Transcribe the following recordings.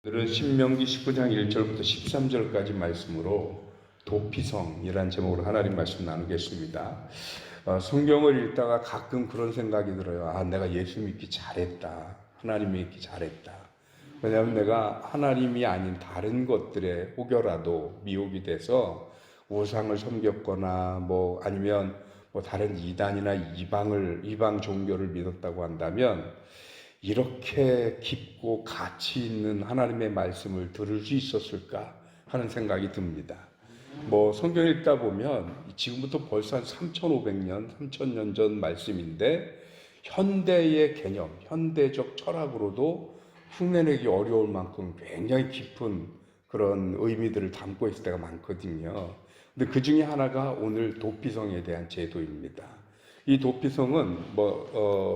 오늘은 신명기 19장 1절부터 13절까지 말씀으로 도피성이란 제목으로 하나님 말씀 나누겠습니다. 성경을 읽다가 가끔 그런 생각이 들어요. 내가 예수 믿기 잘했다. 하나님 믿기 잘했다. 왜냐하면 내가 하나님이 아닌 다른 것들에 혹여라도 미혹이 돼서 우상을 섬겼거나 아니면 다른 이단이나 이방 종교를 믿었다고 한다면 이렇게 깊고 가치 있는 하나님의 말씀을 들을 수 있었을까 하는 생각이 듭니다. 성경 읽다 보면 지금부터 벌써 한 3,500년, 3,000년 전 말씀인데 현대의 개념, 현대적 철학으로도 흉내내기 어려울 만큼 굉장히 깊은 그런 의미들을 담고 있을 때가 많거든요. 근데 그 중에 하나가 오늘 도피성에 대한 제도입니다. 이 도피성은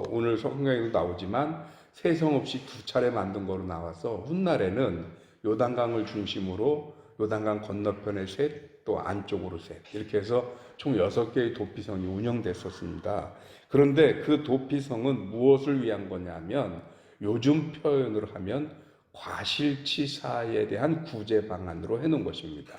오늘 성경에도 나오지만 세성 없이 두 차례 만든 거로 나와서 훗날에는 요단강을 중심으로 요단강 건너편에 셋, 또 안쪽으로 셋, 이렇게 해서 총 6개의 도피성이 운영됐었습니다. 그런데 그 도피성은 무엇을 위한 거냐면 요즘 표현으로 하면 과실치사에 대한 구제 방안으로 해놓은 것입니다.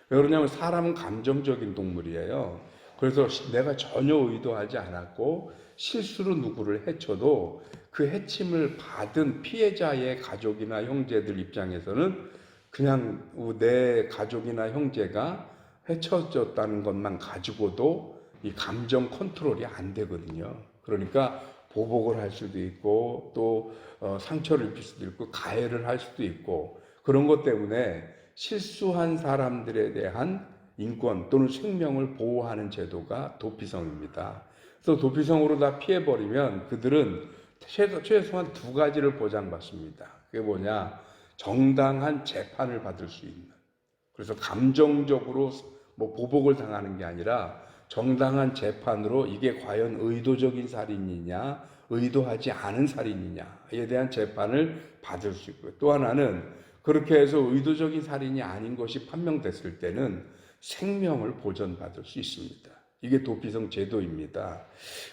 왜 그러냐면 사람은 감정적인 동물이에요. 그래서 내가 전혀 의도하지 않았고 실수로 누구를 해쳐도 그 해침을 받은 피해자의 가족이나 형제들 입장에서는 그냥 내 가족이나 형제가 해쳐졌다는 것만 가지고도 이 감정 컨트롤이 안 되거든요. 그러니까 보복을 할 수도 있고 또 상처를 입힐 수도 있고 가해를 할 수도 있고 그런 것 때문에 실수한 사람들에 대한 인권 또는 생명을 보호하는 제도가 도피성입니다. 그래서 도피성으로 다 피해버리면 그들은 최소한 두 가지를 보장받습니다. 그게 뭐냐? 정당한 재판을 받을 수 있는. 그래서 감정적으로 보복을 당하는 게 아니라 정당한 재판으로 이게 과연 의도적인 살인이냐, 의도하지 않은 살인이냐에 대한 재판을 받을 수 있고요. 또 하나는 그렇게 해서 의도적인 살인이 아닌 것이 판명됐을 때는 생명을 보전받을 수 있습니다. 이게 도피성 제도입니다.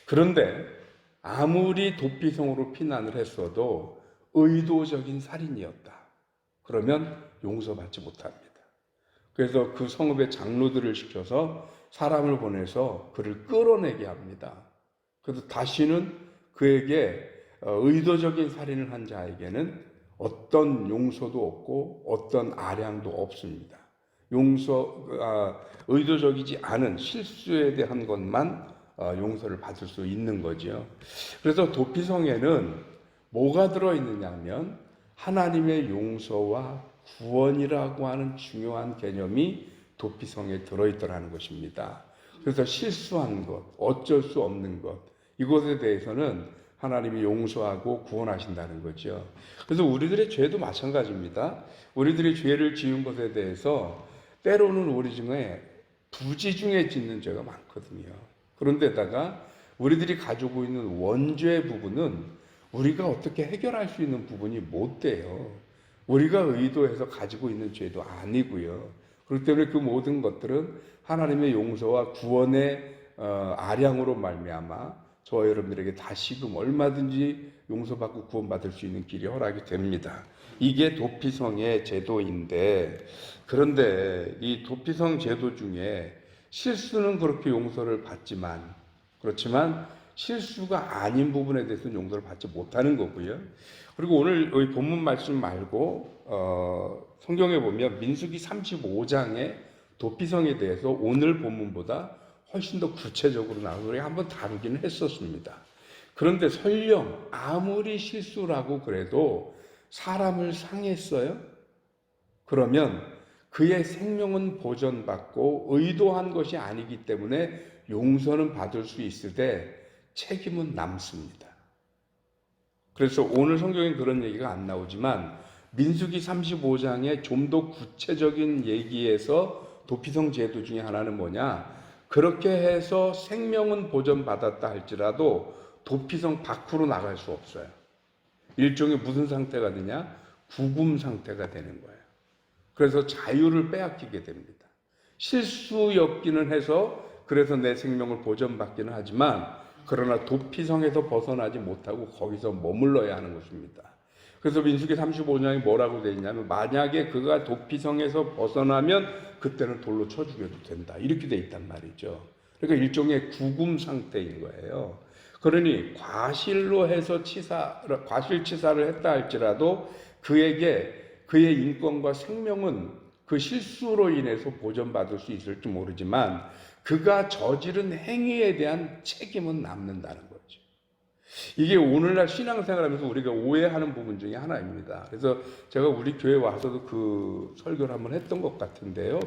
그런데 아무리 도피성으로 피난을 했어도 의도적인 살인이었다. 그러면 용서받지 못합니다. 그래서 그 성읍의 장로들을 시켜서 사람을 보내서 그를 끌어내게 합니다. 그래서 다시는 그에게 의도적인 살인을 한 자에게는 어떤 용서도 없고 어떤 아량도 없습니다. 의도적이지 않은 실수에 대한 것만 용서를 받을 수 있는 거죠. 그래서 도피성에는 뭐가 들어있느냐 하면 하나님의 용서와 구원이라고 하는 중요한 개념이 도피성에 들어있더라는 것입니다. 그래서 실수한 것, 어쩔 수 없는 것, 이것에 대해서는 하나님이 용서하고 구원하신다는 거죠. 그래서 우리들의 죄도 마찬가지입니다. 우리들이 죄를 지은 것에 대해서 때로는 우리 중에 부지 중에 짓는 죄가 많거든요. 그런데다가 우리들이 가지고 있는 원죄 부분은 우리가 어떻게 해결할 수 있는 부분이 못 돼요. 우리가 의도해서 가지고 있는 죄도 아니고요. 그렇기 때문에 그 모든 것들은 하나님의 용서와 구원의 아량으로 말미암아 저와 여러분들에게 다시금 얼마든지 용서받고 구원받을 수 있는 길이 허락이 됩니다. 이게 도피성의 제도인데, 그런데 이 도피성 제도 중에 실수는 그렇게 용서를 받지만, 그렇지만 실수가 아닌 부분에 대해서는 용서를 받지 못하는 거고요. 그리고 오늘 이 본문 말씀 말고 성경에 보면 민수기 35장의 도피성에 대해서 오늘 본문보다 훨씬 더 구체적으로 나오고 우리가 한번 다루기는 했었습니다. 그런데 설령 아무리 실수라고 그래도 사람을 상했어요? 그러면 그의 생명은 보전받고 의도한 것이 아니기 때문에 용서는 받을 수 있으되 책임은 남습니다. 그래서 오늘 성경에 그런 얘기가 안 나오지만 민수기 35장의 좀 더 구체적인 얘기에서 도피성 제도 중에 하나는 뭐냐? 그렇게 해서 생명은 보전받았다 할지라도 도피성 밖으로 나갈 수 없어요. 일종의 무슨 상태가 되냐? 구금 상태가 되는 거예요. 그래서 자유를 빼앗기게 됩니다. 실수였기는 해서 그래서 내 생명을 보전받기는 하지만 그러나 도피성에서 벗어나지 못하고 거기서 머물러야 하는 것입니다. 그래서 민수기 35장에 뭐라고 되어 있냐면 만약에 그가 도피성에서 벗어나면 그때는 돌로 쳐 죽여도 된다. 이렇게 돼 있단 말이죠. 그러니까 일종의 구금 상태인 거예요. 그러니 과실로 해서 과실치사를 했다 할지라도 그에게 그의 인권과 생명은 그 실수로 인해서 보전받을 수 있을지 모르지만 그가 저지른 행위에 대한 책임은 남는다는 거죠. 이게 오늘날 신앙생활하면서 우리가 오해하는 부분 중에 하나입니다. 그래서 제가 우리 교회 와서도 그 설교를 한번 했던 것 같은데요.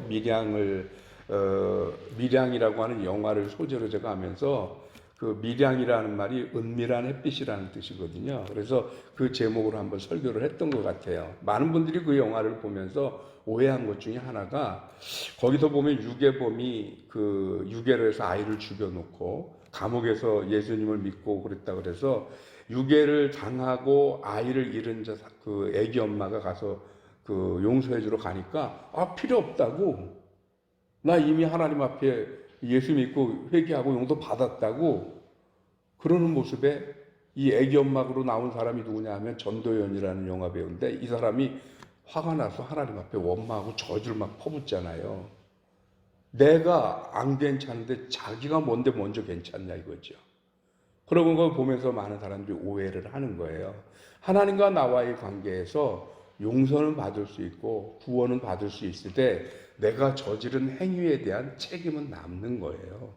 밀양이라고 하는 영화를 소재로 제가 하면서 그 밀양이라는 말이 은밀한 햇빛이라는 뜻이거든요. 그래서 그 제목으로 한번 설교를 했던 것 같아요. 많은 분들이 그 영화를 보면서 오해한 것 중에 하나가 거기서 보면 유괴범이 그 유괴를 해서 아이를 죽여놓고 감옥에서 예수님을 믿고 그랬다 그래서 유괴를 당하고 아이를 잃은 그 애기 엄마가 가서 그 용서해주러 가니까 필요 없다고, 나 이미 하나님 앞에 예수 믿고 회개하고 용서 받았다고 그러는 모습에 이 애기 엄마로 나온 사람이 누구냐 하면 전도연이라는 영화 배우인데 이 사람이 화가 나서 하나님 앞에 원망하고 저주를 막 퍼붓잖아요. 내가 안 괜찮은데 자기가 뭔데 먼저 괜찮냐 이거죠. 그런 걸 보면서 많은 사람들이 오해를 하는 거예요. 하나님과 나와의 관계에서 용서는 받을 수 있고 구원은 받을 수 있을 때 내가 저지른 행위에 대한 책임은 남는 거예요.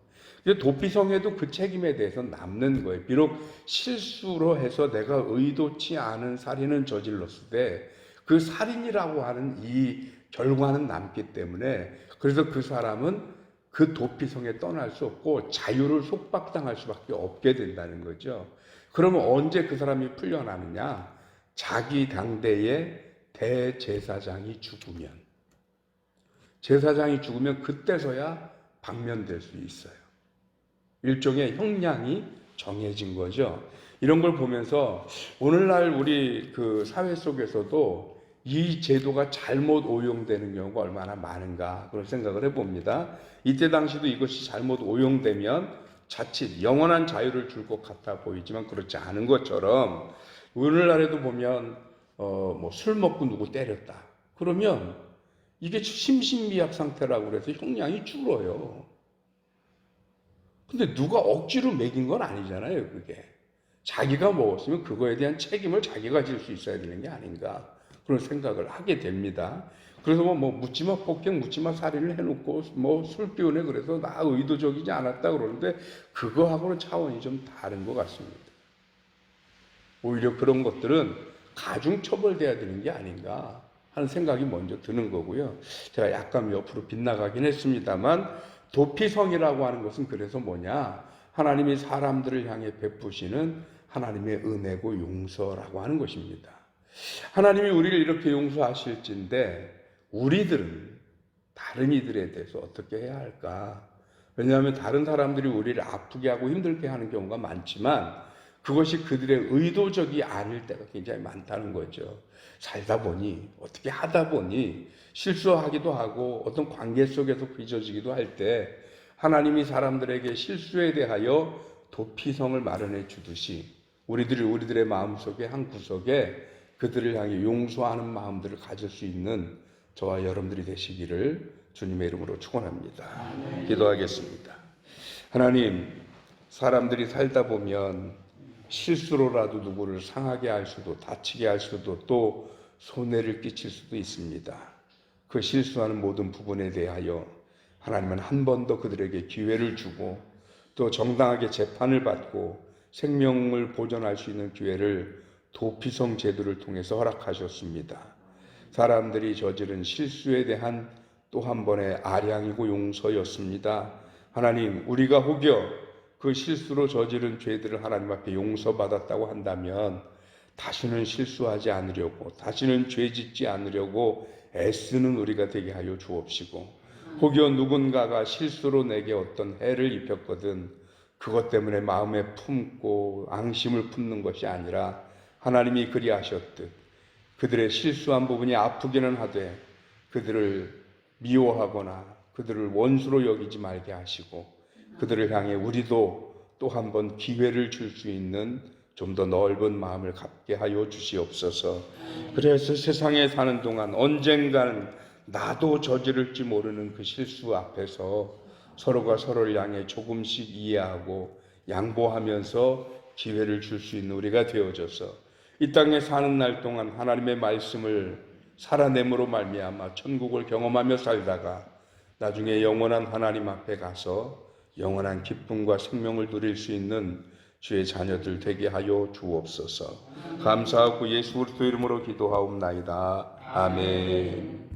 도피성에도 그 책임에 대해서 남는 거예요. 비록 실수로 해서 내가 의도치 않은 살인은 저질렀을 때 그 살인이라고 하는 이 결과는 남기 때문에 그래서 그 사람은 그 도피성에 떠날 수 없고 자유를 속박당할 수밖에 없게 된다는 거죠. 그러면 언제 그 사람이 풀려나느냐? 자기 당대의 대제사장이 죽으면, 제사장이 죽으면 그때서야 방면될 수 있어요. 일종의 형량이 정해진 거죠. 이런 걸 보면서 오늘날 우리 그 사회 속에서도 이 제도가 잘못 오용되는 경우가 얼마나 많은가 그런 생각을 해봅니다. 이때 당시도 이것이 잘못 오용되면 자칫 영원한 자유를 줄 것 같아 보이지만 그렇지 않은 것처럼 오늘날에도 보면 뭐 술 먹고 누구 때렸다 그러면 이게 심신미약 상태라고 그래서 형량이 줄어요. 근데 누가 억지로 먹인 건 아니잖아요. 그게 자기가 먹었으면 그거에 대한 책임을 자기가 질 수 있어야 되는 게 아닌가 그런 생각을 하게 됩니다. 그래서 뭐 묻지마 폭행, 묻지마 살인을 해놓고 뭐 술 기운에 그래서 나 의도적이지 않았다 그러는데 그거하고는 차원이 좀 다른 것 같습니다. 오히려 그런 것들은 가중 처벌돼야 되는 게 아닌가 하는 생각이 먼저 드는 거고요. 제가 약간 옆으로 빗나가긴 했습니다만 도피성이라고 하는 것은 그래서 뭐냐? 하나님이 사람들을 향해 베푸시는 하나님의 은혜고 용서라고 하는 것입니다. 하나님이 우리를 이렇게 용서하실진데 우리들은 다른 이들에 대해서 어떻게 해야 할까? 왜냐하면 다른 사람들이 우리를 아프게 하고 힘들게 하는 경우가 많지만 그것이 그들의 의도적이 아닐 때가 굉장히 많다는 거죠. 살다 보니 어떻게 하다 보니 실수하기도 하고 어떤 관계 속에서 빚어지기도 할 때 하나님이 사람들에게 실수에 대하여 도피성을 마련해 주듯이 우리들의 마음속에 한 구석에 그들을 향해 용서하는 마음들을 가질 수 있는 저와 여러분들이 되시기를 주님의 이름으로 축원합니다. 기도하겠습니다. 하나님, 사람들이 살다 보면 실수로라도 누구를 상하게 할 수도 다치게 할 수도 또 손해를 끼칠 수도 있습니다. 그 실수하는 모든 부분에 대하여 하나님은 한 번 더 그들에게 기회를 주고 또 정당하게 재판을 받고 생명을 보존할 수 있는 기회를 도피성 제도를 통해서 허락하셨습니다. 사람들이 저지른 실수에 대한 또 한 번의 아량이고 용서였습니다. 하나님, 우리가 혹여 그 실수로 저지른 죄들을 하나님 앞에 용서받았다고 한다면 다시는 실수하지 않으려고, 다시는 죄 짓지 않으려고 애쓰는 우리가 되게 하여 주옵시고, 혹여 누군가가 실수로 내게 어떤 해를 입혔거든 그것 때문에 마음에 품고 앙심을 품는 것이 아니라 하나님이 그리하셨듯 그들의 실수한 부분이 아프기는 하되 그들을 미워하거나 그들을 원수로 여기지 말게 하시고 그들을 향해 우리도 또 한 번 기회를 줄 수 있는 좀 더 넓은 마음을 갖게 하여 주시옵소서. 그래서 세상에 사는 동안 언젠가는 나도 저지를지 모르는 그 실수 앞에서 서로가 서로를 향해 조금씩 이해하고 양보하면서 기회를 줄 수 있는 우리가 되어져서 이 땅에 사는 날 동안 하나님의 말씀을 살아냄으로 말미암아 천국을 경험하며 살다가 나중에 영원한 하나님 앞에 가서 영원한 기쁨과 생명을 누릴 수 있는 주의 자녀들 되게 하여 주옵소서. 감사하고 예수 그리스도 이름으로 기도하옵나이다. 아멘.